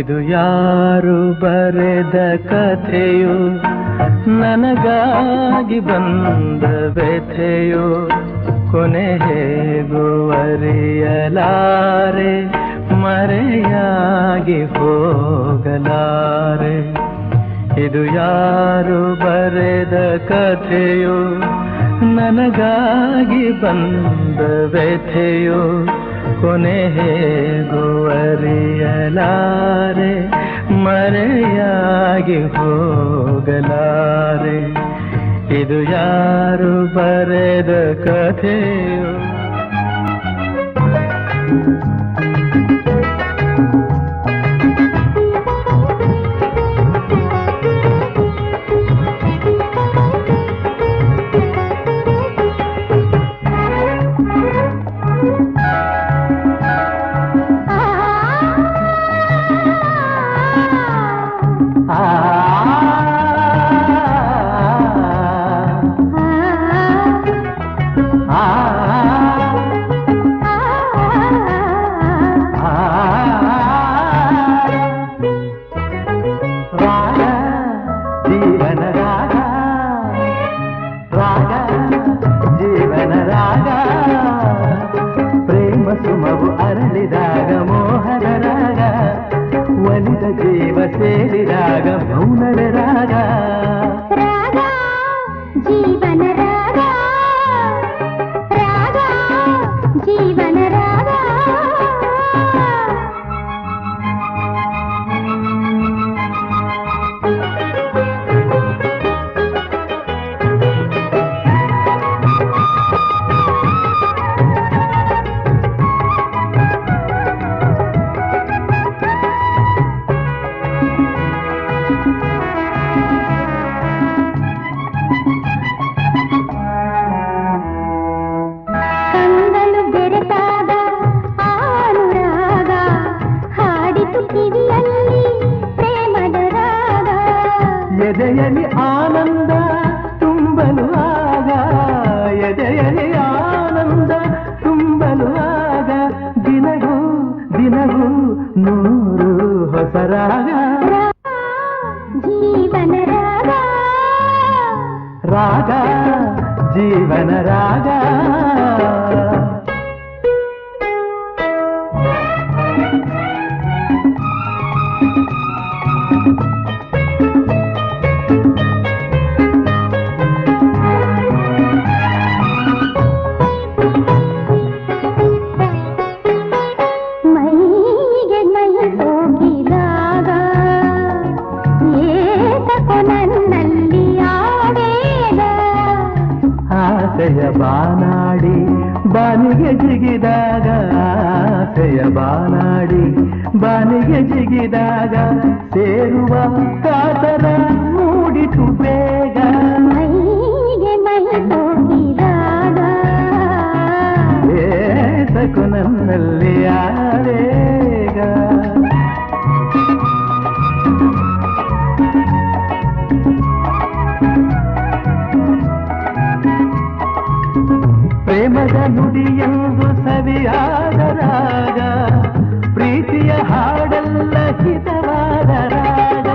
ಇದು ಯಾರು ಬರೆದ ಕಥೆಯು, ನನಗಾಗಿ ಬಂದ ವ್ಯಥೆಯು, ಕೊನೆ ಹೇಗೂ ಅರಿಯಲಾರೆ, ಮರೆಯಾಗಿ ಹೋಗಲಾರೆ. ಇದು ಯಾರು ಬರೆದ ಕಥೆಯು, ನನಗಾಗಿ ಬಂದ ವ್ಯಥೆಯು, ಕೊನೆ ಹೇಗೂ ಅರಿಯಲಾರೆ, ಮರೆಯಾಗಿ ಹೋಗಲಾರೆ. ಇದು ಯಾರು ಬರೆದ ಕಥೆಯು. ಸುಮವು ಅರಳಿದಾಗ ಮೋಹನ ರಾಗ, ಒಲಿದ ಜೀವ ಸೇರಿದಾಗ ಮೌನದ ರಾಗ. ರಾಗ ಜೀವನ ರಾಗ, ರಾಗ ಜೀವನ ರಾಗ. ಎದೆಯಲಿ ಆನಂದ ತುಂಬಲು ಆಗ, ಎದೆಯಲಿ ಆನಂದ ತುಂಬಲು ಆಗ, ದಿನವೂ ದಿನವೂ ನೂರು ಹೊಸ ರಾಗ. ಜೀವನ ರಾಗ, ರಾಗ ಜೀವನ ರಾಗ. ಆಸೆಯ ಬಾನಾಡಿ ಬಾನಿಗೆ ಜಿಗಿದಾಗ, ಆಸೆಯ ಬಾನಾಡಿ ಬಾನಿಗೆ ಜಿಗಿದಾಗ, ಸೇರುವ ಕಾತರ ಮೂಡಿತು ಬೇಗ. ಮೈಗೆ ಮೈ ಹೋಗಿದಾಗ ಏಸಕು ನನ್ನಲ್ಲಿ ಆವೇಗ. ಪ್ರೇಮದ ನುಡಿಯೆಂದು ಸವಿಯಾದ ರಾಗ, ಪ್ರೀತಿಯ ಹಾಡೆಲ್ಲ ಹಿತವಾದ ರಾಗ.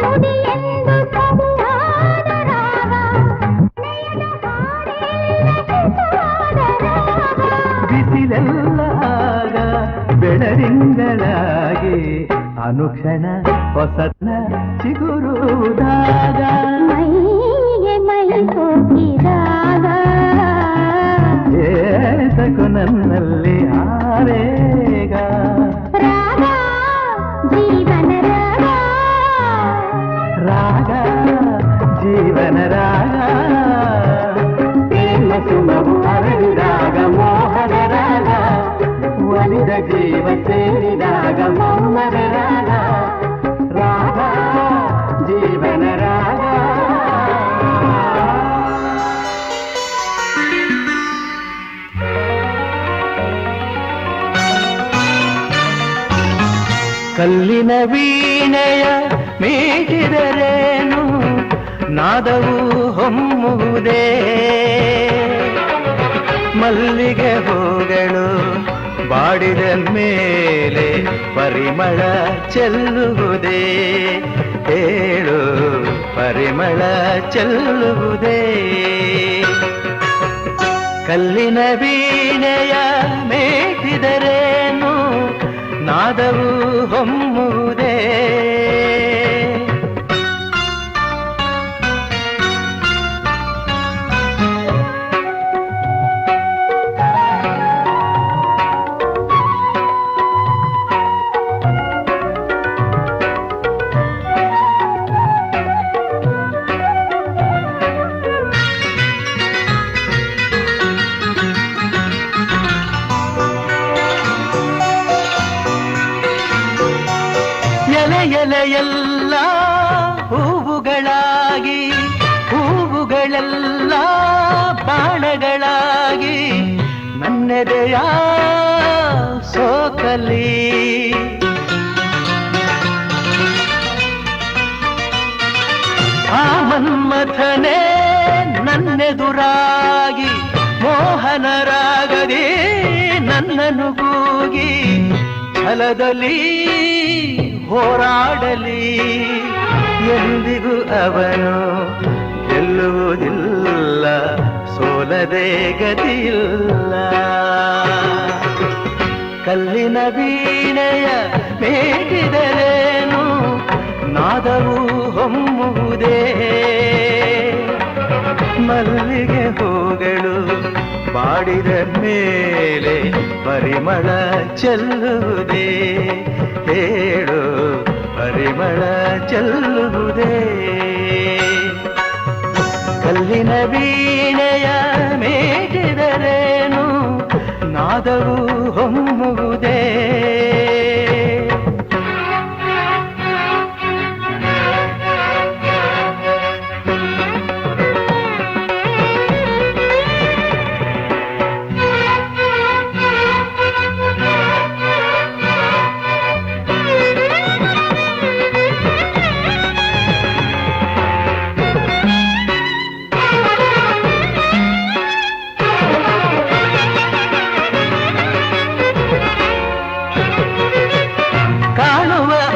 ನುಡಿಯೆಂದು ಸವಿಯಾದ ರಾಗ, ಬಿಸಿಲೆಲ್ಲ ಆಗ ಬೆಳರಿಂಗಳಾಗಿ, ಅನುಕ್ಷಣ ಹೊಸನ ಚಿಗುರುವುದಾಗ. ಮೈಗೆ ಮೈ ಹೋಗಿದಾಗ ಏಸಕು ನನ್ನಲ್ಲಿ ಆವೇಗ. ರಾಗ ಜೀವನ ರಾಗ, ರಾಗ ಜೀವನ ರಾಗ. ಪ್ರೇಮ ಸುಮವು ಅರಳಿದಾಗ ಮೋಹನ ರಾಗ, ಒಲಿದ ಜೀವ ಸೇರಿದಾಗ ಮೌನದ ರಾಗ. ರಾಗ ಜೀವನ ರಾಗ. ಕಲ್ಲಿನ ವೀಣೆಯ ಮೀಟಿದರೇನು, ನಾದವು ಹೊಮ್ಮುವುದೇ. ಮಲ್ಲಿಗೆ ಹೂಗಳು ಬಾಡಿದ ಮೇಲೆ ಪರಿಮಳ ಚೆಲ್ಲುವುದೇ ಹೇಳು ಪರಿಮಳ ಚೆಲ್ಲುವುದೇ ಕಲ್ಲಿನ ವೀಣೆಯ ಮೇಟಿದರೇನು ನಾದವು ಹೊಮ್ಮುವುದೇ ಎಲೆಯೆಲ್ಲ ಹೂವುಗಳಾಗಿ ಹೂವುಗಳೆಲ್ಲ ಬಾಣಗಳಾಗಿ ನನ್ನೆದೆಯ ಸೋಕಲಿ ಆ ಮನ್ಮಥನೇ ನನ್ನೆದುರಾಗಿ ಮೋಹನರಾಗದೆ ನನ್ನನ್ನು ಕೂಗಿ ಛಲದಲ್ಲಿ ಹೋರಾಡಲಿ ಎಂದಿಗೂ ಅವನು ಗೆಲ್ಲುವುದಿಲ್ಲ ಸೋಲದೆ ಗತಿಯಿಲ್ಲ ಕಲ್ಲಿನ ವೀಣೆಯ ಮೇಟಿದರೇನು ನಾದವು ಹೊಮ್ಮುವುದೇ ಮಲ್ಲಿಗೆ ಹೂಗಳು ಬಾಡಿದ ಮೇಲೆ ಪರಿಮಳ ಚೆಲ್ಲುವುದೇ ಹೇಳು ಪರಿಮಳ ಚೆಲ್ಲುವುದೇ ಕಲ್ಲಿನ ವೀಣೆಯ ಮೇಟಿದರೇನು ನಾದವು ಹೊಮ್ಮುವುದೇ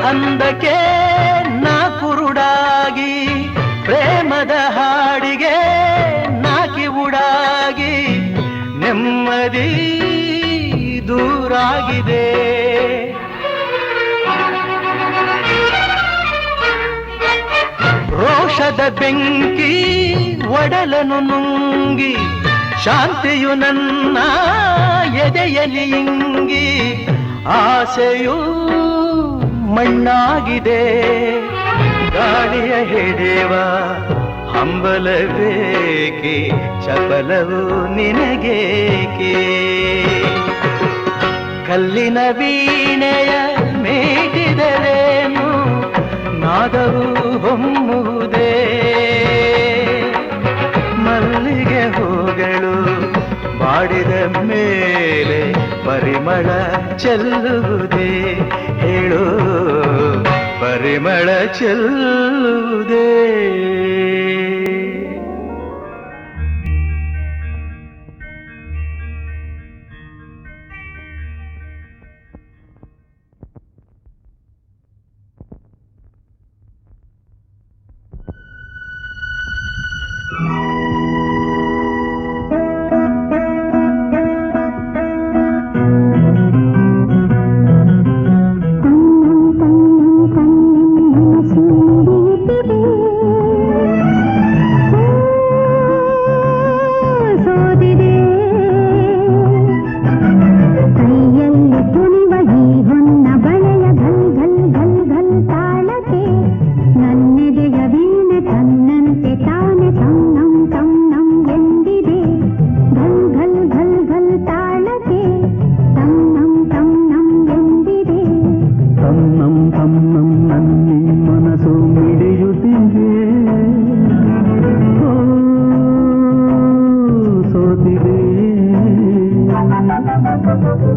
ಅಂದಕ್ಕೆ ನಾ ಕುರುಡಾಗಿ ಪ್ರೇಮದ ಹಾಡಿಗೆ ನಾಕಿ ಉಡಾಗಿ ನೆಮ್ಮದಿ ದೂರಾಗಿದೆ ರೋಷದ ಬೆಂಕಿ ಒಡಲನು ನುಂಗಿ ಶಾಂತಿಯು ನನ್ನ ಎದೆಯಲ್ಲಿ ಇಂಗಿ ಆಸೆಯು ಮಣ್ಣಾಗಿದೆ ಗಾಳಿಯ ಹಿಡಿವ ಹಂಬಲಬೇಕೆ ಚಪಲವು ನಿನಗೇಕೆ ಕಲ್ಲಿನ ವೀಣೆಯ ಮೇಟಿದರೇನು ನಾದವು ಹೊಮ್ಮುವುದೇ ಮಲ್ಲಿಗೆ ಹೂಗಳು ಬಾಡಿದ ಮೇಲೆ ಪರಿಮಳ ಚೆಲ್ಲುವುದೇ ಹೇಳು ಪರಿಮಳ ಚೆಲ್ಲುವುದೇ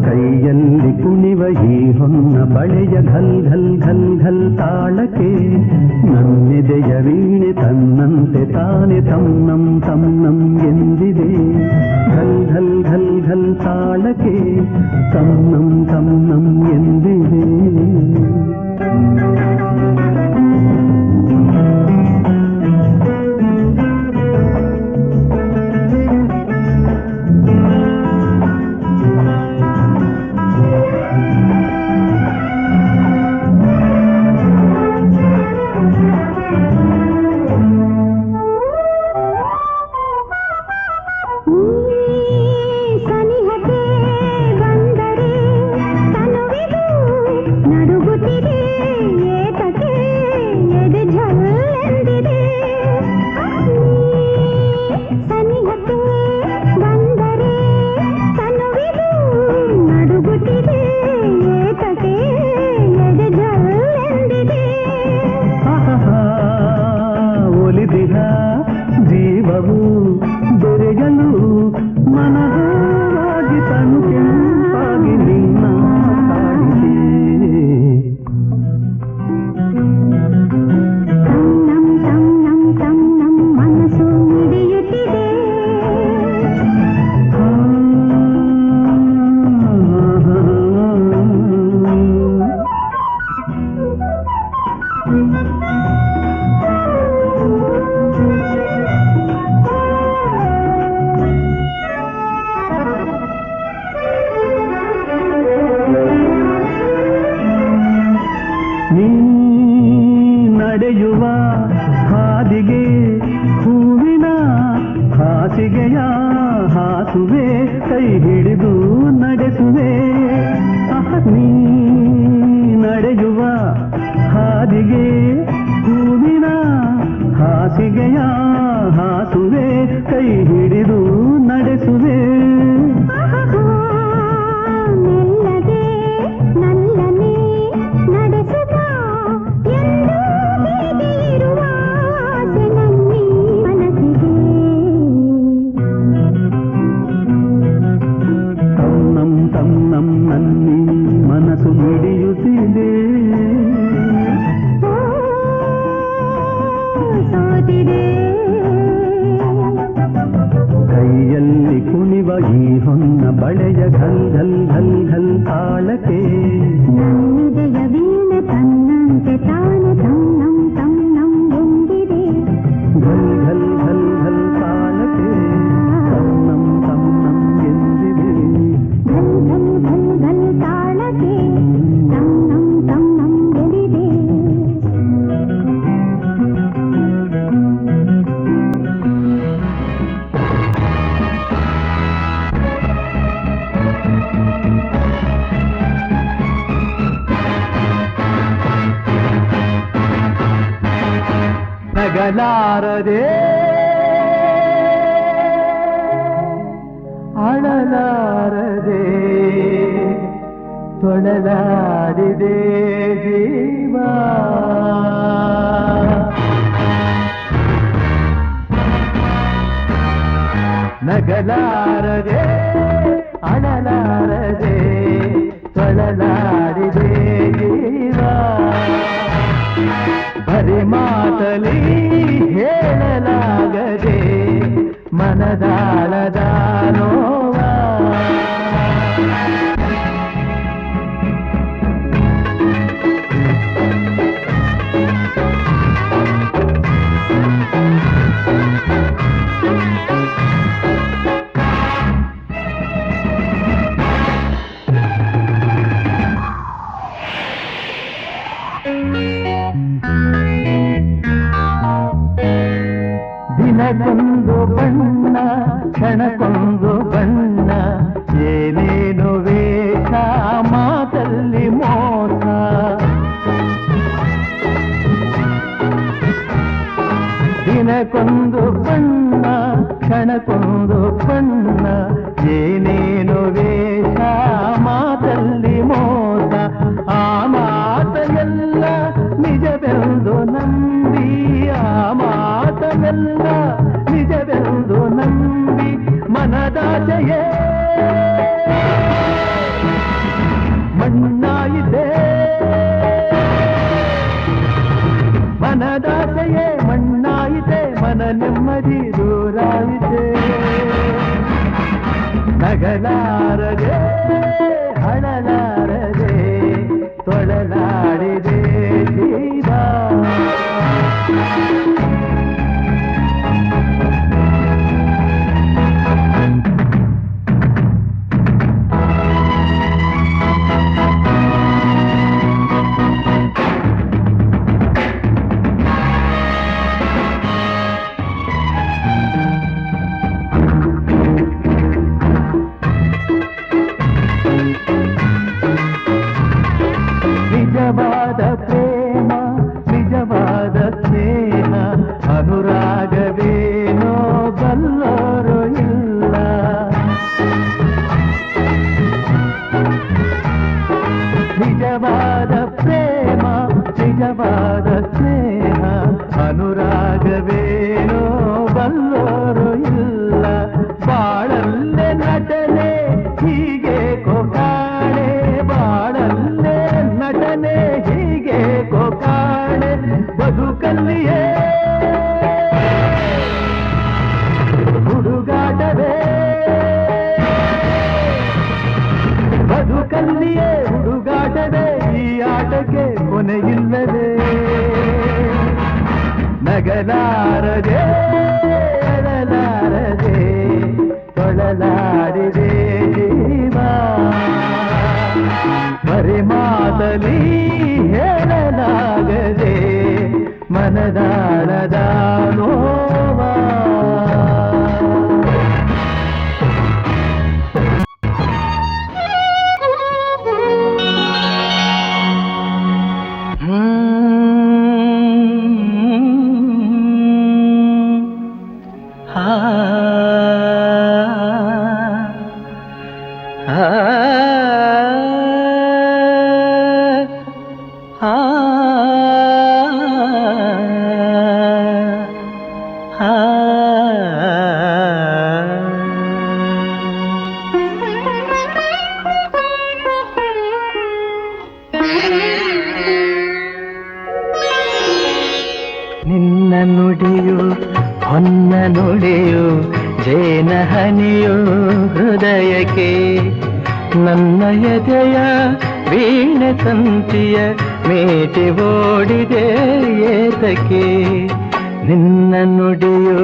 ಕೈಯಲ್ಲಿ ಕುಣಿವ ಈ ಹೊನ್ನ ಬಳೆಯ ಘಲ್ ಘಲ್ ಘಲ್ ಘಲ್ ತಾಳಕ್ಕೆ ನನ್ನೆದೆ ಇದೆಯ ವೀಣೆ ತನ್ನಂತೆ ತಾನೆ ತನ್ನಂ ತನ್ನಂ ಎಂದಿದೆ ಘಲ್ ಘಲ್ ಘಲ್ ಘಲ್ ತಾಳಕ್ಕೆ ತನ್ನಂ ತನ್ನಂ ಎಂದಿದೆ ಜೀವವು ದೊರೆಯಲು ಮನವಾಗಿ ತನು ಕೆಂಪಾಗಿ ನಿನ್ನ ಕಾಡಿದೆ ತನ್ನಂ ತನ್ನಂ ತನ್ನಂ ಮನಸ್ಸು ಮಿಡಿಯುತ್ತಿದೆ ನೀ ನಡೆಯುವ ಹಾದಿಗೆ ಹೂವಿನ ಹಾಸಿಗೆಯ ಹಾಸುವೆ ಕೈ ಹಿಡಿದು ನಡೆಸುವೆ ನೀ ನಡೆಯುವ ಹಾದಿಗೆ ಹೂವಿನ ಹಾಸಿಗೆಯ ಹಾಸುವೆ ಕೈ ಹಿಡಿದು ನಡೆಸುವೆ ಮೆಲ್ಲಗೆ ನಲ್ಲನೆ ನಡೆಸುತ್ತ ಎಂದು ಇರುವ ಆಸೆ ನನ್ನಿ ಮನಸ್ಸಿಗೆ ತನ್ನಂ ತನ್ನಂ ನನ್ನಿ ಮನಸ್ಸು ಮಿಡಿಯುತ್ತಿದೆ ಸೋತಿದೆ ಕೈಯಲ್ಲಿ ಕುಣಿವ ಈ ಹೊನ್ನ ಬಳೆಯ ಘಲ್ ಘಲ್ ಘಲ್ ಘಲ್ ತಾಳಕ್ಕೆ ನನ್ನಿದೆಯ ವೀಣೆ ತನ್ನಂತೆ ತಾನೆ ತನ್ನಂ ತನ್ನಂ ಎಂದಿದೆ ಘಲ್ ಘಲ್ ಘಲ್ ಘಲ್ ತಾಳಕ್ಕೆ ತನ್ನಂ ತನ್ನಂ ಎಂದಿದೆ ಘಲ್ ಘಲ್ ಘಲ್ ಘಲ್ ತಾಳಕ್ಕೆ ತನ್ನಂ ತನ್ನಂ ಎಂದಿದೆ ನಗಲಾರದೆ ಅಳಲಾರದೆ ತೊಳಲಾಡಿದೆ ಜೀವ ನಗಲಾರದೆ ಅಳಲಾರದೆ ತೊಳಲಾಡಿದೆ ಜೀವ ಬರಿ ಮಾತಲಿ ಹೇಳಲಾಗದೆ ಮನದಾಳದ ನೋವ ದಿನಕ್ಕೊಂದು ಬಣ್ಣ ಕ್ಷಣಕ್ಕೊಂದು ಬಣ್ಣ ಏನೇನು ವೇಷ ಮಾತಲ್ಲಿ ಮೋಸ ದಿನಕ್ಕೊಂದು ಬಣ್ಣ ಕ್ಷಣಕ್ಕೊಂದು ಬಣ್ಣ ಏನೇನು ವೇಷ ಮಾತಲ್ಲಿ ಮೋಸ ಆ ಮಾತೆಲ್ಲ ನಿಜವೆಂದು ನಂಬಿ ಆ ಮಾತವೆಲ್ಲ ನಿಜವೆಂದು ನಂಬಿ ಮನದಾಚೆಯೇ ಮಣ್ಣಾಯಿತೆ ಮನದಾಚೆಯೇ ನೆಮ್ಮದಿ ದೂರಾಯಿತೆ ನಗಲಾರದೆ ಹಳಲಾರದೆ ತೊಳಲಾಡಿದೆ ಜೀವ ನಿಜವಾದ ಪ್ರೇಮ ನಿಜವಾದ ಸ್ನೇಹ ಅನುರಾಗವೇನೋ ಬಲ್ಲೋರು ಇಲ್ಲ ನಿಜವಾದ ಪ್ರೇಮ ನಿಜವಾದ ಸ್ನೇಹ ಅನುರಾಗವೇನೋ ಬಲ್ಲೋರು ಇಲ್ಲ ಬಾಳಲ್ಲೇ ನಟನೆ ಹೀಗೆ ಕೊಕಾಣೆ ಬಾಳಲ್ಲೇ ನಟನೆ ಹೀಗೆ ಕೊಕಾಣೆ ಬದುಕಲ್ಲಿಯೇ ಹುಡುಗಾಟವೇ ಬದುಕಲ್ಲಿಯೇ ಹುಡುಗಾಟವೇ ಈ ಆಟಕ್ಕೆ ಕೊನೆಯಿಲ್ಲದೆ ನಗಲಾರದೆ ಅಳಲಾರದೆ ತೊಳಲಾಡಿದೆ ಜೀವ ಪರಿಮಾತಲಿ ಹೇಳಲಾಗದೆ ಮನದಾಳದ ನೋವ ನಿನ್ನ ನುಡಿಯು ಹೊನ್ನ ನುಡಿಯು ಜೇನ ಹನಿಯು ಹೃದಯಕ್ಕೆ ನನ್ನ ಎದೆಯ ವೀಣೆ ತಂತಿಯ ಮೇಟಿ ಓಡಿದೆ ಏತಕ್ಕೆ ನಿನ್ನ ನುಡಿಯು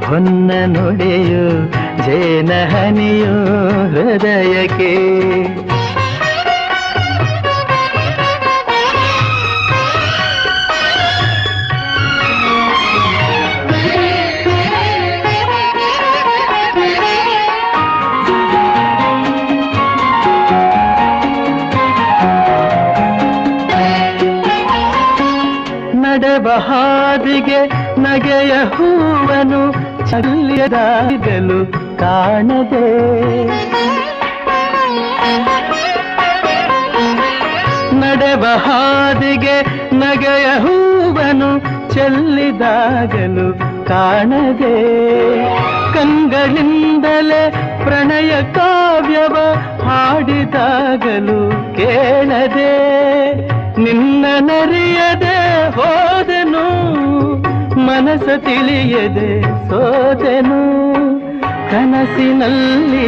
ಹೊನ್ನ ನುಡಿಯು ಜೇನ ಹನಿಯು ಹೃದಯಕ್ಕೆ ನಡೆವ ಹಾದಿಗೆ ನಗೆಯ ಹೂವನು ಚಲ್ಲಿಯದಾಗಲು ಕಾಣದೆ ನಡೆವ ಹಾದಿಗೆ ನಗೆಯ ಹೂವನು ಚೆಲ್ಲಿದಾಗಲು ಕಾಣದೆ ಕಂಗಳಿಂದಲೇ ಪ್ರಣಯ ಕಾವ್ಯವ ಹಾಡಿದಾಗಲು ಕೇಳದೆ ನಿನ್ನ ನರಿಯದೆ ಹೋದೆನು ಮನಸ ತಿಳಿಯದೆ ಸೋದೆನು ಕನಸಿನಲ್ಲಿ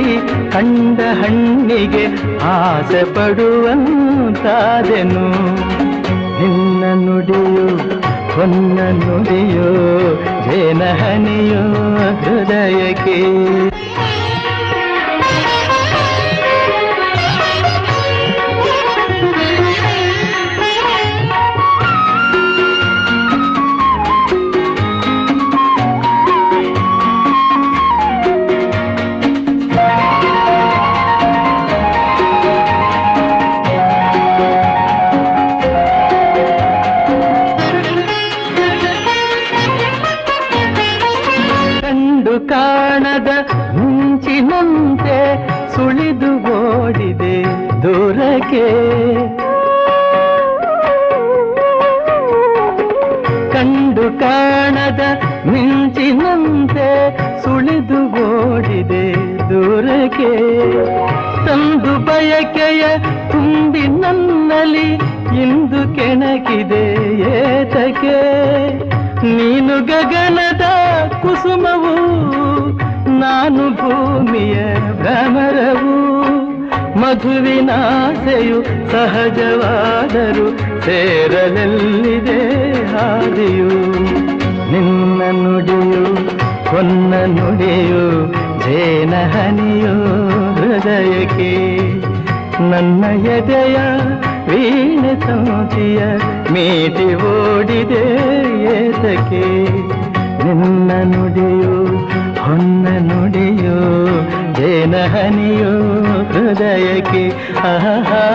ಕಂಡ ಹಣ್ಣಿಗೆ ಆಸೆ ಪಡುವಂತಾದೆನು ನಿನ್ನ ನುಡಿಯು ಹೊನ್ನ ನುಡಿಯೋ ಜೇನ ಹನಿಯೋ ಹೃದಯಕ್ಕೆ ಕಾಣದ ಮಿಂಚಿನಂತೆ ಸುಳಿದು ಓಡಿದೆ ದೂರಕ್ಕೆ ಕಂಡು ಕಾಣದ ಮಿಂಚಿನಂತೆ ಸುಳಿದು ಓಡಿದೆ ದೂರಕ್ಕೆ ತಂದು ಬಯಕೆಯ ತುಂಬಿ ನನ್ನಲ್ಲಿ ಇಂದು ಕೆಣಕಿದೆ ಏತಕ್ಕೆ ನೀನು ಗಗನದ ಕುಸುಮವು, ನಾನು ಭೂಮಿಯ ಭ್ರಮರವು. ಮಧುವಿನಾಸೆಯು ಸಹಜವಾದರೂ ಸೇರಲೆಲ್ಲಿದೆ ಹಾದಿಯು. ನಿನ್ನ ನುಡಿಯು ಹೊನ್ನ ನುಡಿಯು, ಜೇನಹನಿಯು ಹೃದಯಕ್ಕೆ. ನನ್ನ ಎದೆಯ ವೀಣೆ ತಂತಿಯ ಮೀಟಿ ಓಡಿದೆ ಏತಕ್ಕೆ. ನಿನ್ನ ನುಡಿಯು ಹೊನ್ನ ನುಡಿಯು, ಜೇನಹನಿಯು ಹೃದಯಕ್ಕೆ. ಆಹಾ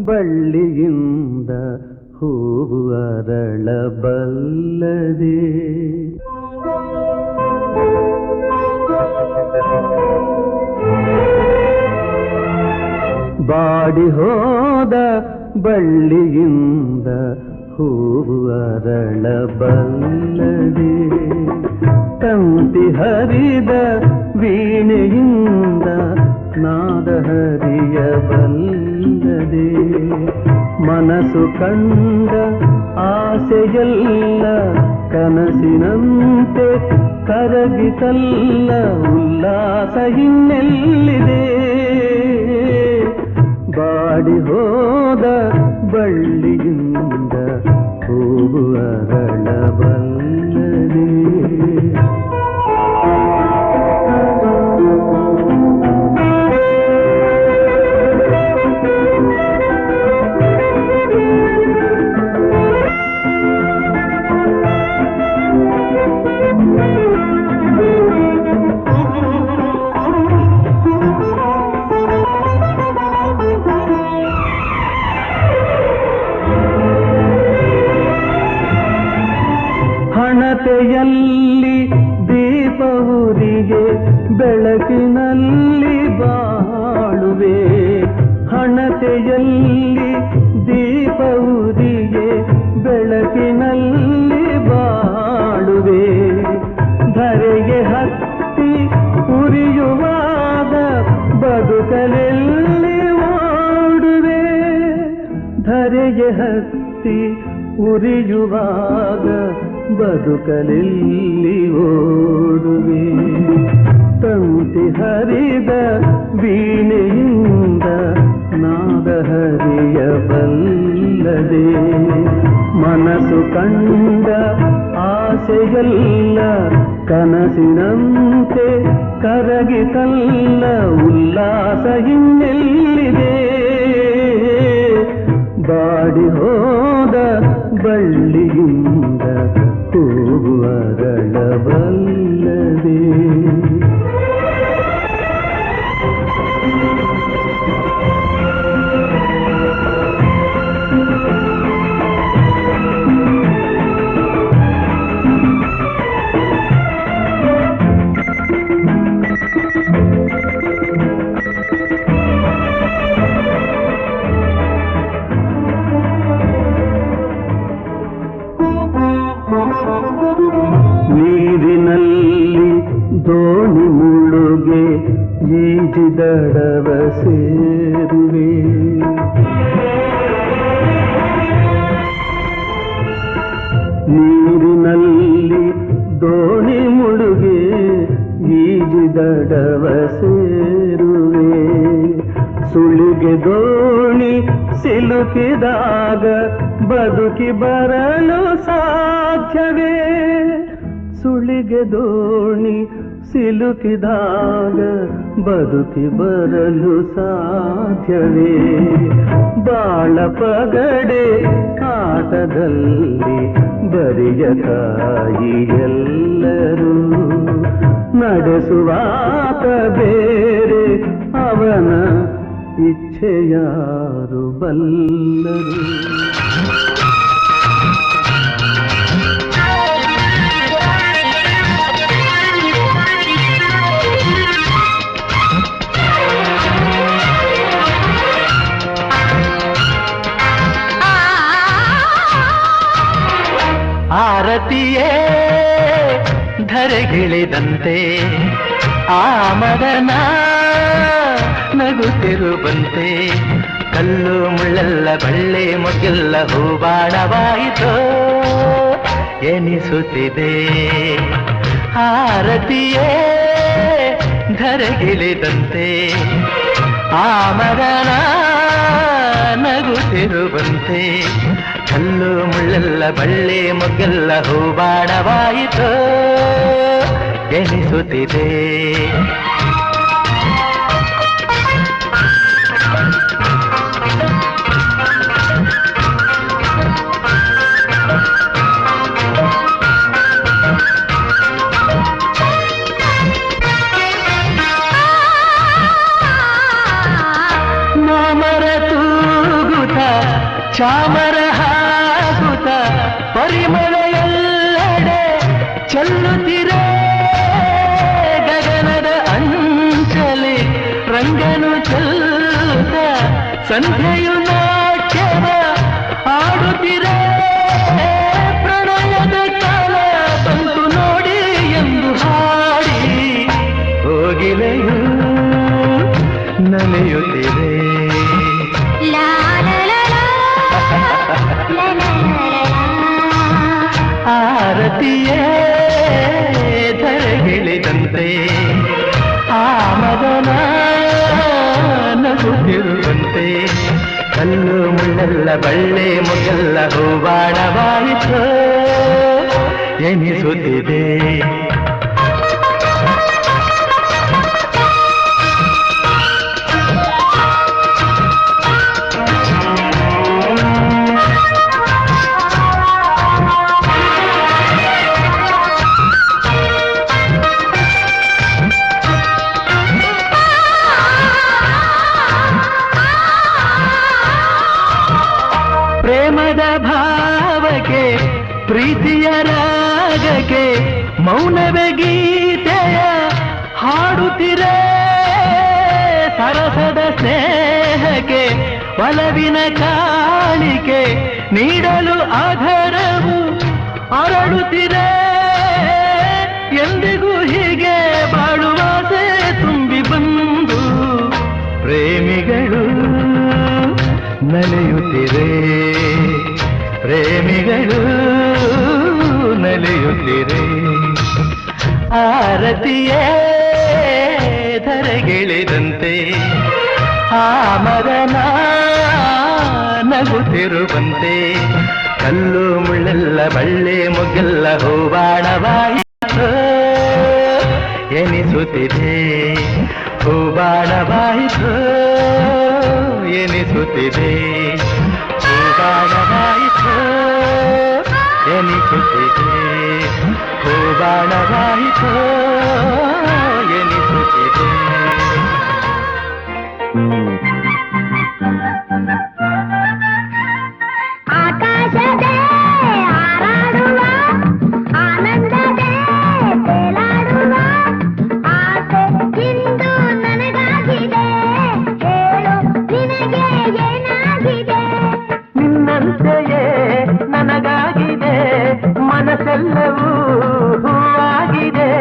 ಬಳ್ಳಿಯಿಂದ ಹೂವು ಅರಳಬಲ್ಲದೆ. ಬಾಡಿ ಹೋದ ಬಳ್ಳಿಯಿಂದ ಹೂವು ಅರಳಬಲ್ಲದೆ. ತಂತಿ ಹರಿದ ವೀಣೆಯಿಂದ ನಾದ ಹರಿಯಬಲ್ಲದೆ. ಮನಸ್ಸು ಕಂಡ ಆಸೆಯಲ್ಲ ಕನಸಿನಂತೆ ಕರಗಿತಲ್ಲ. ಉಲ್ಲಾಸ ಇನ್ನೆಲ್ಲಿದೆ. ಬಾಡಿ ಹೋದ ಬಳ್ಳಿಯಿಂದ ಹೂವು ಅರಳಬಲ್ಲದೆ. ಹಣತೆಯಲ್ಲಿ ದೀಪವುರಿಗೆ ಬೆಳಕಿನಲ್ಲಿ ಬಾಳುವೆ. ಹಣತೆಯಲ್ಲಿ ದೀಪವುರಿಗೆ ಬೆಳಕಿನಲ್ಲಿ ಬಾಳುವೆ. ಧರೆಗೆ ಹತ್ತಿ ಉರಿಯುವಾಗ ಬದುಕಲೆಲ್ಲಿ ಓಡುವೆ. ಧರೆಗೆ ಹತ್ತಿ ಉರಿಯುವಾಗ ಬದುಕಲೆಲ್ಲಿ ಓಡುವೆ. ತಂತಿ ಹರಿದ ವೀಣೆಯಿಂದ ನಾದ ಹರಿಯಬಲ್ಲದೆ. ಮನಸ್ಸು ಕಂಡ ಆಸೆಯಲ್ಲ ಕನಸಿನಂತೆ ಕರಗಿತಲ್ಲ. ಉಲ್ಲಾಸ ಇನ್ನೆಲ್ಲಿದೆ. ಬಾಡಿ ಹೋದ ಬಳ್ಳಿಯಿಂದ ಹೂವು ಅರಳಬಲ್ಲದೆ. ನೀರಿನಲ್ಲಿ ದೋಣಿ ಮುಳುಗೆ ಈಜಿದಡವ ಸೇರುವೆ. ನೀರಿನಲ್ಲಿ ದೋಣಿ ಮುಳುಗೆ ಈಜಿದಡವ ಸೇರುವೆ. ಸುಳಿಗೆ ದೋಣಿ ಸಿಲುಕಿದಾಗ ಬದುಕಿ ಬರಲು ಸಾಧ್ಯವೇ. ಸುಳಿಗೆ ದೋಣಿ ಸಿಲುಕಿದಾಗ ಬದುಕಿ ಬರಲು ಸಾಧ್ಯವೇ. ಬಾಳ ಪಗಡೆ ಆಟದಲ್ಲಿ ಬರಿಯ ತಾಯಿ ಎಲ್ಲರೂ. ನಡೆಸುವಾತ ಬೇರೆ ಅವನ ಇಚ್ಛೆಯಾರು ಬಲ್ಲರು. ಆರತಿಯೇ ಧರೆಗಿಳಿದಂತೆ ಆ ಮದನ ನಗುತ್ತಿರುವಂತೆ ಕಲ್ಲು ಮುಳ್ಳೆಲ್ಲ ಬಳ್ಳಿ ಮೊಗ್ಗೆಲ್ಲ ಹೂಬಾಣವಾಯಿತೋ ಎನಿಸುತ್ತಿದೆ ಆರತಿಯೇ ಧರೆಗಿಳಿದಂತೆ ಆ ಮದನ ನಗುತ್ತಿರುವಂತೆ ಕಲ್ಲು ಮುಳ್ಳೆಲ್ಲ ಬಳ್ಳಿ ಮೊಗ್ಗೆಲ್ಲ ಹೂಬಾಣವಾಯಿತೋ ಎನಿಸುತ್ತಿದೆ ಚಾಮರ ಹಾಕುತ್ತ ಪರಿಮಳ ಎಲ್ಲೆಡೆ ಚೆಲ್ಲುತ್ತಿರೆ ಗಗನದ ಅಂಚಲಿ ರಂಗನು ಚೆಲ್ಲುತ್ತ ಸಂಧ್ಯೆಯು ನಾಟ್ಯವ ಆಡುತ್ತಿರೆ ಪ್ರಣಯದ ಕಾಲ ಬಂತು ನೋಡಿ ಎಂದು ಹಾಡಿ ಹೋಗಿಲೆಯು ನಲಿಯುತ್ತಿದೆ ಆರತಿಯೇ ಧರೆಗಿಳಿದಂತೆ ಆ ಮದನ ನಗುತ್ತಿರುವಂತೆ ಕಲ್ಲು ಮುಳ್ಳೆಲ್ಲ ಬಳ್ಳಿ ಮೊಗ್ಗೆಲ್ಲ ಹೂವಾಡವಾಯಿತು ಎನಿಸುತ್ತಿದೆ ಪ್ರೇಮದ ಭಾವಕ್ಕೆ ಪ್ರೀತಿಯ ರಾಗಕ್ಕೆ ಮೌನವೇ ಗೀತೆಯ ಹಾಡುತ್ತಿರೆ ಸರಸದ ಸ್ನೇಹಕ್ಕೆ ಒಲವಿನ ಕಾಣಿಕೆ ನೀಡಲು ಆಧಾರವು ಅರಳುತ್ತಿರೆ ಎಂದಿಗೂ ಹೀಗೆ ಬಾಳುವಾಸೆ ತುಂಬಿ ಬಂದು ಪ್ರೇಮಿಗಳು ನಲಿಯುತ್ತಿರೆ ಪ್ರೇಮಿಗಳು ನಲಿಯುತ್ತಿರೆ ಆರತಿಯೇ ಧರೆಗಿಳಿದಂತೆ ಆ ಮದನ ನಗುತ್ತಿರುವಂತೆ ಕಲ್ಲು ಮುಳ್ಳೆಲ್ಲ ಬಳ್ಳಿ ಮೊಗ್ಗೆಲ್ಲ ಹೂಬಾಣವಾಯಿತು ಎನಿಸುತ್ತಿದೆ ಹೂಬಾಣವಾಯಿತು ಎನಿಸುತ್ತಿದೆ ಹೂಬಾಣವಾಯಿತು ಎನಿಸುತ್ತಿದೆ ಹೂಬಾಣವಾಯಿತು ಎನಿಸುತ್ತಿದೆ ಆಕಾಶದೇ ಹಾರಾಡುವ ಆನಂದದೇ ತೇಲಾಡುವ ಆಸೆ ಇಂದು ನನಗಾಗಿದೆ ಹೇಳು ನಿನಗೆ ಏನಾಗಿದೆ ನಿನ್ನಂತೆಯೇ ನನಗಾಗಿದೆ ಮನಸ್ಸೆಲ್ಲವೂ ಹೂವಾಗಿದೆ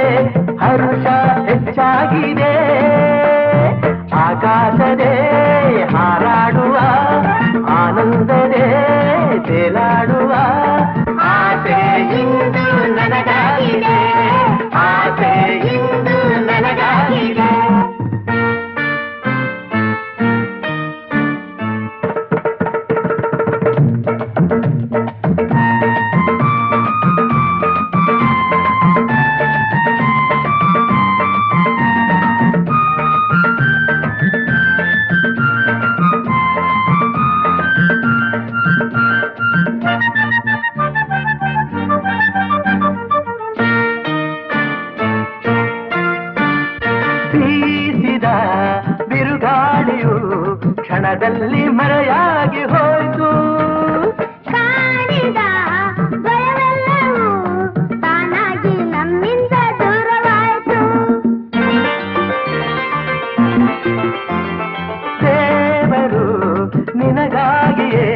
ಹರುಷ ಹೆಚ್ಚಾಗಿದೆ ಆಕಾಶದೇ ಹಾರಾಡುವ ಆನಂದದೇ ತೇಲಾಡುವ ಆಸೆ ಇಂದು ನನಗಾಗಿದೆ ಆಸೆ ಇಂದು ನನಗಾಗಿದೆ ಬೀಸಿದ ಬಿರುಗಾಳಿಯು ಕ್ಷಣದಲ್ಲಿ ಮರೆಯಾಗಿ ಹೋಯಿತು ಕಾಣಿದ ಭಯವೆಲ್ಲವೂ ತಾನಾಗಿ ನಮ್ಮಿಂದ ದೂರವಾಯಿತು ದೇವರು ನಿನಗಾಗಿಯೇ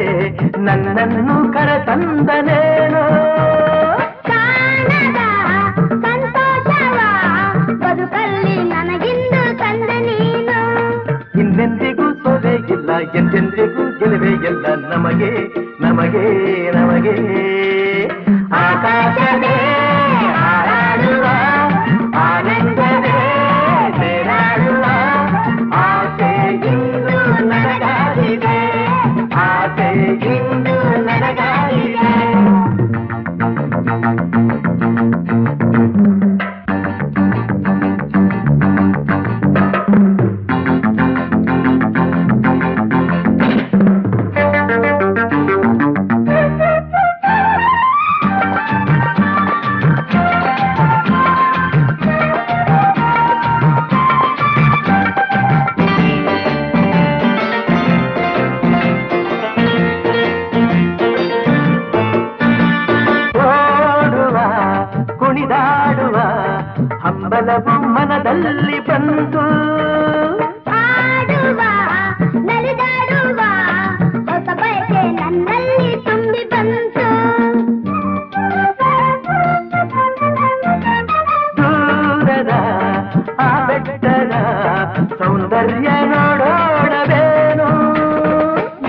ನನ್ನನ್ನು ಕರೆತಂದನೇನೋ ಕಾಣದ ಸಂತೋಷ ಎಂದೆಂದಿಗೂ ಗೆಲುವೆ ಎಲ್ಲ ನಮಗೆ ನಮಗೆ ನಮಗೆ ಆಕಾಶವೇ ಹಾರಾಡುವ ಆನಂದವೇ ತೇಲಾಡುವ ಆಸೆ ಇಂದು ನನಗಾಗಿದೆ ಆಸೆ ಇಂದು ನನಗಾಗಿದೆ ಹಂಬಲವು ಮನದಲ್ಲಿ ಬಂತು ಆಡುವ ನಲಿದಾಡುವ ಹೊಸ ಬಯಕೆ ನನ್ನಲ್ಲಿ ತುಂಬಿ ಬಂತು ದೂರದ ಆ ಬೆಟ್ಟದ ಸೌಂದರ್ಯ ನೋಡೋಣವೇನು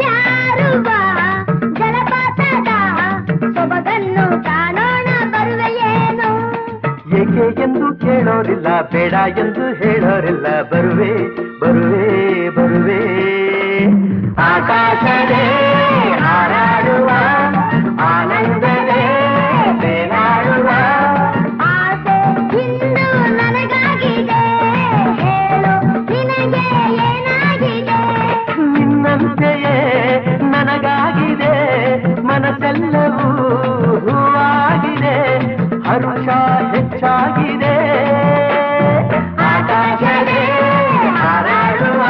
ಜಾರುವ ಜಲಪಾತದ ಸೊಬಗನ್ನು ಕಾಣೋಣ ಬರುವೆಯೇನು ಏಕೆ ಎಂದು ಕೇಳೋರಿಲ್ಲ ಬೇಡ ಎಂದು ಹೇಳೋರಿಲ್ಲ ಬರುವೆ ಬರುವೆ ಬರುವೆ ಆಕಾಶವೇ ಹಾರಾಡುವ ಆನಂದವೇ ತೇಲಾಡುವ ಆಸೆ ಇಂದು ನನಗಾಗಿದೆ ಹೇಳು ನಿನಗೆ ಏನಾಗಿದೆ ನಿನ್ನಂತೆಯೇ ನನಗಾಗಿದೆ ಮನಸ್ಸೆಲ್ಲವೂ ಹೂವಾಗಿದೆ ಹರುಷ ಹೆಚ್ಚಾಗಿದೆ ಆಕಾಶವೇ ಹಾರಾಡುವ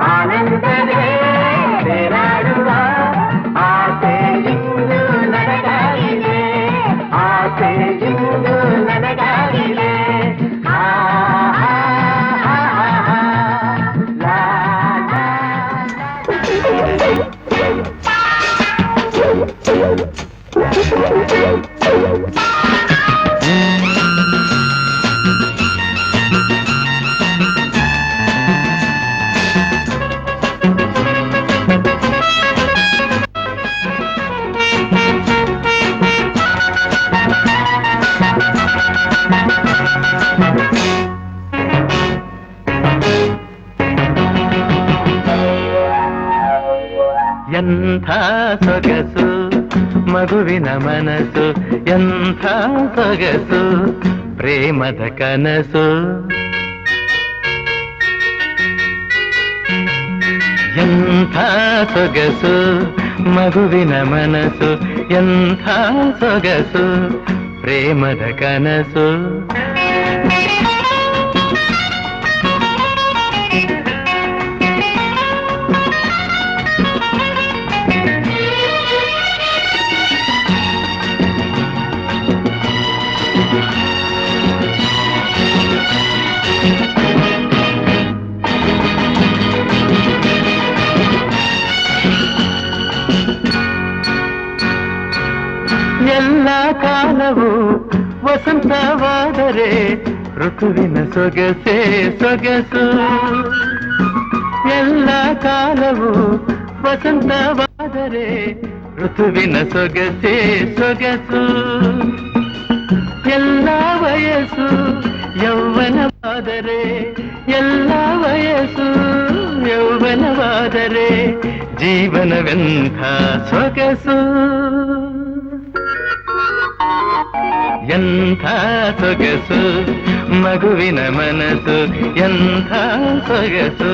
ಆನಂದವೇ ತೇಲಾಡುವ ಆಸೆ ಇಂದು ನನಗಾಗಿದೆ ಆಸೆ ಇಂದು ನನಗಾಗಿದೆ ಆ, ಆ, ಆ, ಆ, ಲಾ, ಲಾ, ಎಂಥ ಸೊಗಸು ಮಗುವಿನ ಮನಸ್ಸು ಎಂಥ ಸೊಗಸು ಪ್ರೇಮದ ಕನಸು ಎಂಥ ಸೊಗಸು ಮಗುವಿನ ಮನಸ್ಸು ಎಂಥ ಸೊಗಸು ಪ್ರೇಮದ ಕನಸು ಎಲ್ಲ ಕಾಲವು ವಸಂತವಾದರೆ ಋತುವಿನ ಸೊಗಸೆ ಸೊಗಸು ಎಲ್ಲ ಕಾಲವು ವಸಂತವಾದರೆ ಋತುವಿನ ಸೊಗಸೆ ಸೊಗಸು ಎಲ್ಲ ವಯಸ್ಸು ಯೌವನವಾದರೆ ಎಲ್ಲ ವಯಸ್ಸು ಯೌವನವಾದರೆ ಜೀವನವೆಂಥ ಸೊಗಸು ಎಂಥ ಸೊಗಸು ಮಗುವಿನ ಮನಸ್ಸು ಎಂಥ ಸೊಗಸು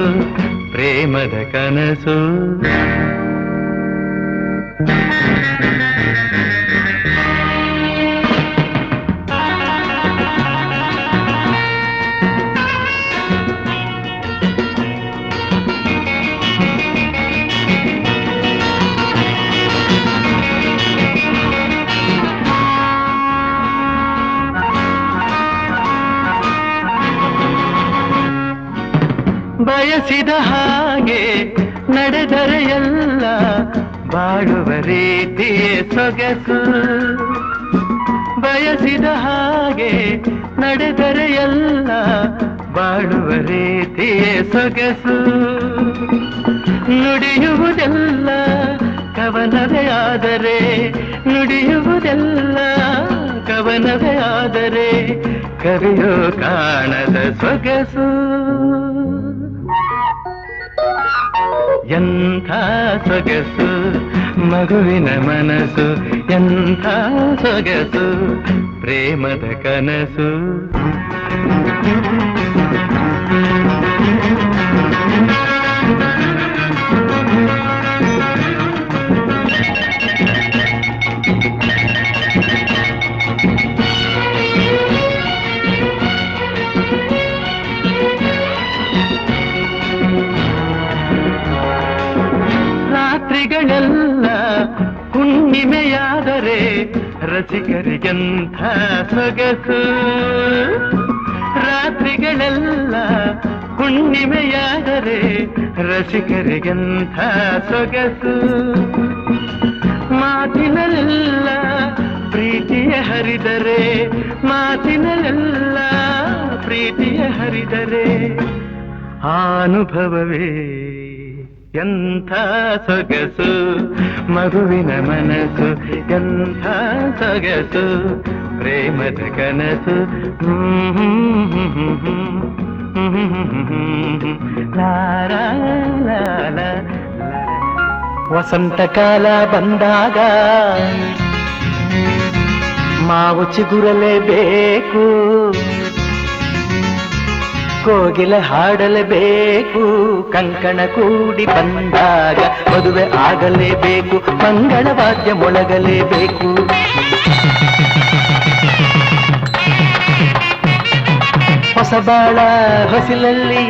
ಪ್ರೇಮದ ಕನಸು ಬಯಸಿದ ಹಾಗೆ ನಡೆದರೆ ಎಲ್ಲ ಬಾಳುವ ರೀತಿಯೇ ಸೊಗಸು ಬಯಸಿದ ಹಾಗೆ ನಡೆದರೆ ಎಲ್ಲ ಬಾಳುವ ರೀತಿಯೇ ಸೊಗಸು ನುಡಿಯುವುದೆಲ್ಲ ಕವನವೇ ಆದರೆ ನುಡಿಯುವುದೆಲ್ಲ ಕವನವೇ ಆದರೆ ಕವಿಯೋ ಕಾಣದ ಸೊಗಸು ಎಂಥ ಸೊಗಸು ಮಗುವಿನ ಮನಸ್ಸು ಎಂಥ ಸೊಗಸು ಪ್ರೇಮದ ಕನಸು ರಾತ್ರಿಗಳೆಲ್ಲ ಹುಣ್ಣಿಮೆಯಾದರೆ ರಸಿಕರಿಗೆಂಥ ಸೊಗಸು ರಾತ್ರಿಗಳೆಲ್ಲ ಹುಣ್ಣಿಮೆಯಾದರೆ ರಸಿಕರಿಗೆಂಥ ಸೊಗಸು ಮಾತಿನಲ್ಲೆಲ್ಲ ಪ್ರೀತಿಯ ಹರಿದರೆ ಮಾತಿನಲ್ಲೆಲ್ಲ ಪ್ರೀತಿಯ ಹರಿದರೆ ಅನುಭವವೇ ಎಂಥ ಸೊಗಸು ಮಗುವಿನ ಮನಸ್ಸು ಎಂಥ ಸೊಗಸು ಪ್ರೇಮದ ಕನಸು ಲಾರಾ ಲಾಲ ವಸಂತ ಕಾಲ ಬಂದಾಗ ಮಾವು ಚಿಗುರಲೇಬೇಕು ಕೋಗಿಲೆ ಹಾಡಲೇಬೇಕು ಕಂಕಣ ಕೂಡಿ ಬಂದಾಗ ಮದುವೆ ಆಗಲೇಬೇಕು ಮಂಗಳವಾದ್ಯ ಮೊಳಗಲೇಬೇಕು ಹೊಸಬಾಳ ಹೊಸಿಲಲ್ಲಿ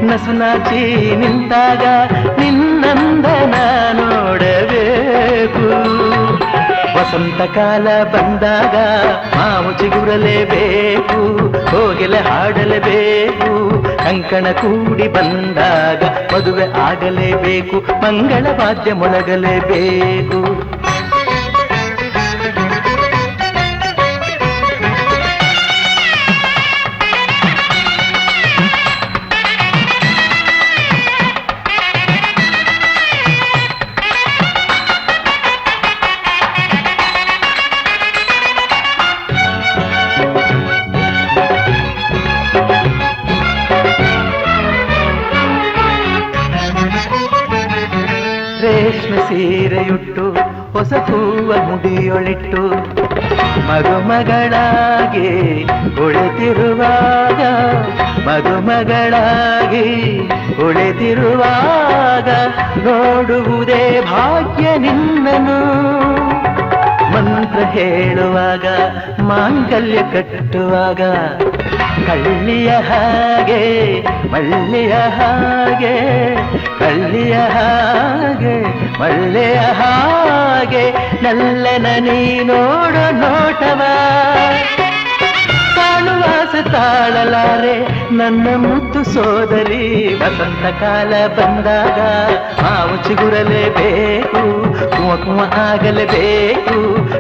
ನಸುನಾಚಿ ನಿಂತಾಗ ನಿನ್ನಂದನ ನೋಡಬೇಕು ವಸಂತ ಕಾಲ ಬಂದಾಗ ಮಾವು ಚಿಗುರಲೇಬೇಕು ಕೋಗಿಲೆ ಹಾಡಲೇಬೇಕು ಕಂಕಣ ಕೂಡಿ ಬಂದಾಗ ಮದುವೆ ಆಗಲೇಬೇಕು ಮಂಗಳವಾದ್ಯ ಮೊಳಗಲೇಬೇಕು ರೇಷ್ಮೆ ಸೀರೆಯುಟ್ಟು ಹೊಸ ಹೂವ ಮುಡಿಯೊಳಿಟ್ಟು ಮಗುಮಗಳಾಗಿ ಉಳಿದಿರುವಾಗ ಮಗುಮಗಳಾಗಿ ಉಳಿದಿರುವಾಗ ನೋಡುವುದೇ ಭಾಗ್ಯ ನಿನ್ನನು ಮಂತ್ರ ಹೇಳುವಾಗ ಮಾಂಗಲ್ಯ ಕಟ್ಟುವಾಗ ಕಳ್ಳಿಯ ಹಾಗೆ ಮಳ್ಳಿಯ ಹಾಗೆ ಕಳ್ಳಿಯ ಹಾಗೆ ಮಳ್ಳೆಯ ಹಾಗೆ ನಲ್ಲನ ನೀ ನೋಡ ನೋಟವ ಕಾಣುವಾಸ ತಾಳಲಾರೆ ನನ್ನ ಮುತ್ತು ಸೋದರಿ ವಸಂತ ಕಾಲ ಬಂದಾಗ ಮಾವು ಚಿಗುರಲೇಬೇಕು ಕುಮ ಕುಮ ಆಗಲೇಬೇಕು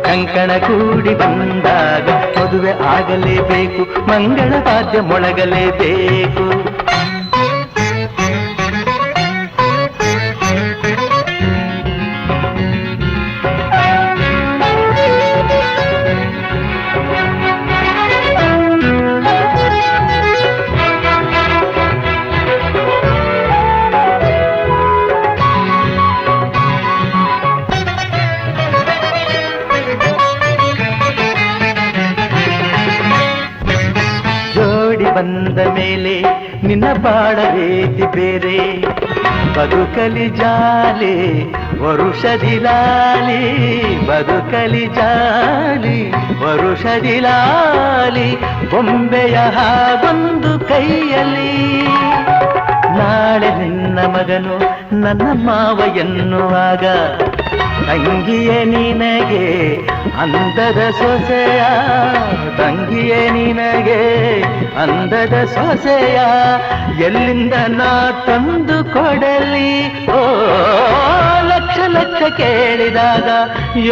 ಕಂಕಣ ಕೂಡಿ ಬಂದಾಗ ಮದುವೆ ಆಗಲೇಬೇಕು ಮಂಗಳವಾದ್ಯ ಮೊಳಗಲೇಬೇಕು ಬಂದ ಮೇಲೆ ನಿನ್ನ ಬಾಳ ರೀತಿ ಬೇರೆ ಬದುಕಲಿ ಜಾಲಿ ವರುಷದಿಲಾಲಿ ಬದುಕಲಿ ಜಾಲಿ ವರುಷದಿಲಾಲಿ ಬೊಂಬೆಯ ಹಾಗೊಂದು ಕೈಯಲ್ಲಿ ನಾಳೆ ನಿನ್ನ ಮಗನು ನನ್ನ ಮಾವ ಎನ್ನುವಾಗ ತಂಗಿಯೇ ನಿನಗೆ ಅಂದದ ಸೊಸೆಯ ತಂಗಿಯೇ ನಿನಗೆ ಅಂದದ ಸೊಸೆಯ ಎಲ್ಲಿಂದ ನಾ ತಂದು ಕೊಡಲಿ ಓ ಲಕ್ಷ ಲಕ್ಷ ಕೇಳಿದಾಗ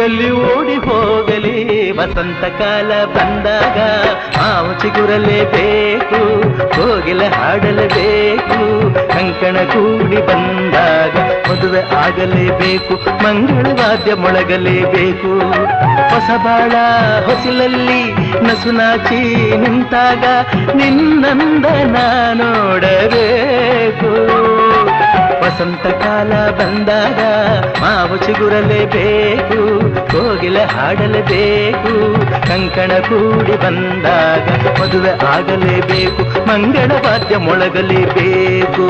ಎಲ್ಲಿ ಓಡಿ ಹೋಗಲಿ ವಸಂತ ಕಾಲ ಬಂದಾಗ ಮಾವು ಚಿಗುರಲೇಬೇಕು ಕೋಗಿಲೆ ಹಾಡಲೇಬೇಕು ಕಂಕಣ ಕೂಡಿ ಬಂದಾಗ ಮದುವೆ ಆಗಲೇಬೇಕು, ಮಂಗಳವಾದ್ಯ ಮೊಳಗಲೇಬೇಕು. ಹೊಸ ಬಾಳ ಹೊಸಿಲಲ್ಲಿ ನಸುನಾಚಿ ನಿಂತಾಗ ನಿನ್ನಂದನ ನೋಡಬೇಕು. ವಸಂತ ಕಾಲ ಬಂದಾಗ ಮಾವು ಚಿಗುರಲೇಬೇಕು, ಕೋಗಿಲೆ ಹಾಡಲೇಬೇಕು. ಕಂಕಣ ಕೂಡಿ ಬಂದಾಗ ಮದುವೆ ಆಗಲೇಬೇಕು, ಮಂಗಳವಾದ್ಯ ಮೊಳಗಲೇಬೇಕು.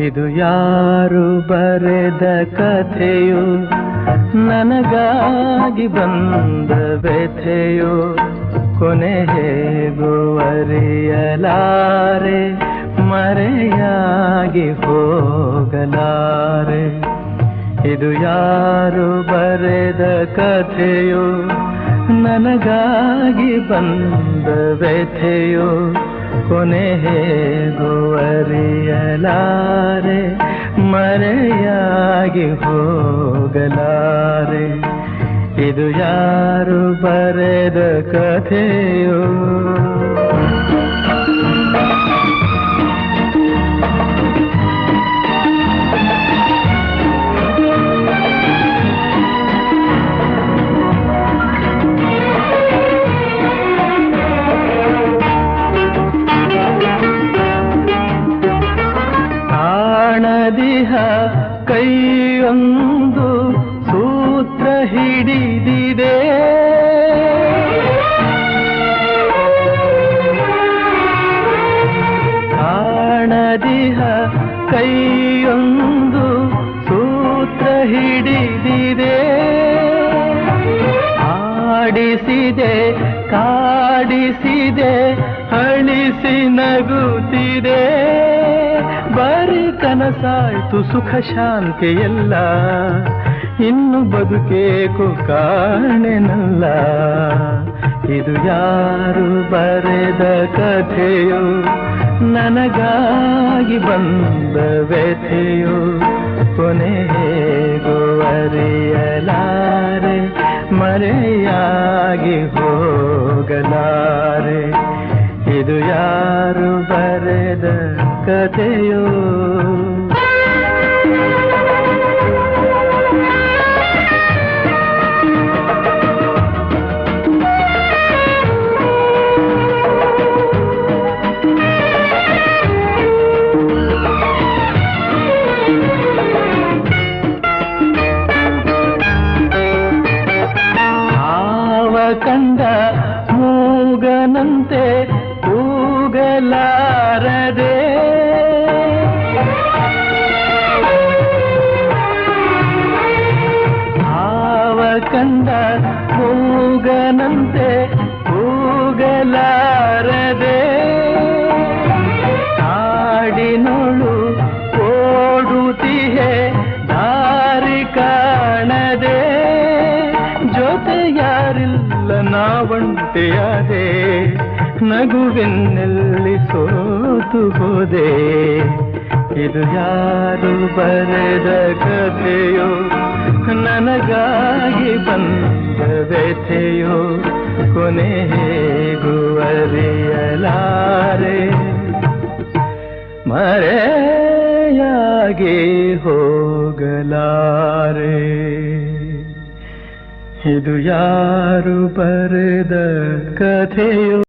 ಇದು ಯಾರು ಬರೆದ ಕಥೆಯೋ, ನನಗಾಗಿ ಬಂದ ವ್ಯಥೆಯೋ, ಕೊನೆ ಹೇಗೂ ಅರಿಯಲಾರೆ, ಮರೆಯಾಗಿ ಹೋಗಲಾರೆ. ಇದು ಯಾರು ಬರೆದ ಕಥೆಯೋ, ನನಗಾಗಿ ಬಂದ ವ್ಯಥೆಯೋ, ಕೊನೆ ಹೇಗೂ ಅರಿಯಲಾರೆ, ಮರೆಯಾಗಿ ಹೋಗಲಾರೆ. ಇದು ಯಾರು ಬರೆದ ಕಥೆಯೋ. ಕಾಣದಿಹ ಕೈಯೊಂದು ಸೂತ್ರ ಹಿಡಿದಿದೆ, ಕಾಣದಿಹ ಕೈಯೊಂದು ಸೂತ್ರ ಹಿಡಿದಿದೆ. ಆಡಿಸಿದೆ ಕಾಡಿಸಿದೆ ಅಳಿಸಿ ನಗುತ್ತಿದೆ, ಬರೀ ಕನಸಾಯ್ತು ಸುಖ ಶಾಂತಿ ಎಲ್ಲ, ಇನ್ನು ಬದುಕೇಕು ಕಾಣೆನಲ್ಲ. ಇದು ಯಾರು ಬರೆದ ಕಥೆಯೋ, ನನಗಾಗಿ ಬಂದ ವ್ಯಥೆಯೋ, ಕೊನೆ ಹೇಗೂ ಅರಿಯಲಾರೆ, ಮರೆಯಾಗಿ ಹೋಗಲಾರೆ. ಇದು ಯಾರು ಬರೆದ ಕಥೆಯೋ. ಕಂಡ ಮೂಗನಂತೆ ಕೂಗಲಾರದೆ, ಹಾವ ಕಂಡ ಮೂಗನಂತೆ ಕೂಗಲಾರದೆ, ಕಾಡಿನೊಳು ಓಡುತ್ತಿಹೆ ದಾರಿ ಕಾಣದೆ, ಜೊತೆ ಯಾರಿಲ್ಲ ನಾವಂಟೆಯಾದೆ, ನಗುವೆನ್ನಲ್ಲಿ ಸೋತು ಹೋದೆ. ಇದು ಯಾರು ಬರೆದ ಕಥೆಯೋ, ನನಗಾಗಿ ಬಂದ ವ್ಯಥೆಯೋ, ಕೊನೆ ಹೇಗೂ ಅರಿಯಲಾರೆ, ಮರೆಯಾಗಿ ಹೋಗಲಾರೆ. ಇದು ಯಾರು ಬರೆದ ಕಥೆಯೋ.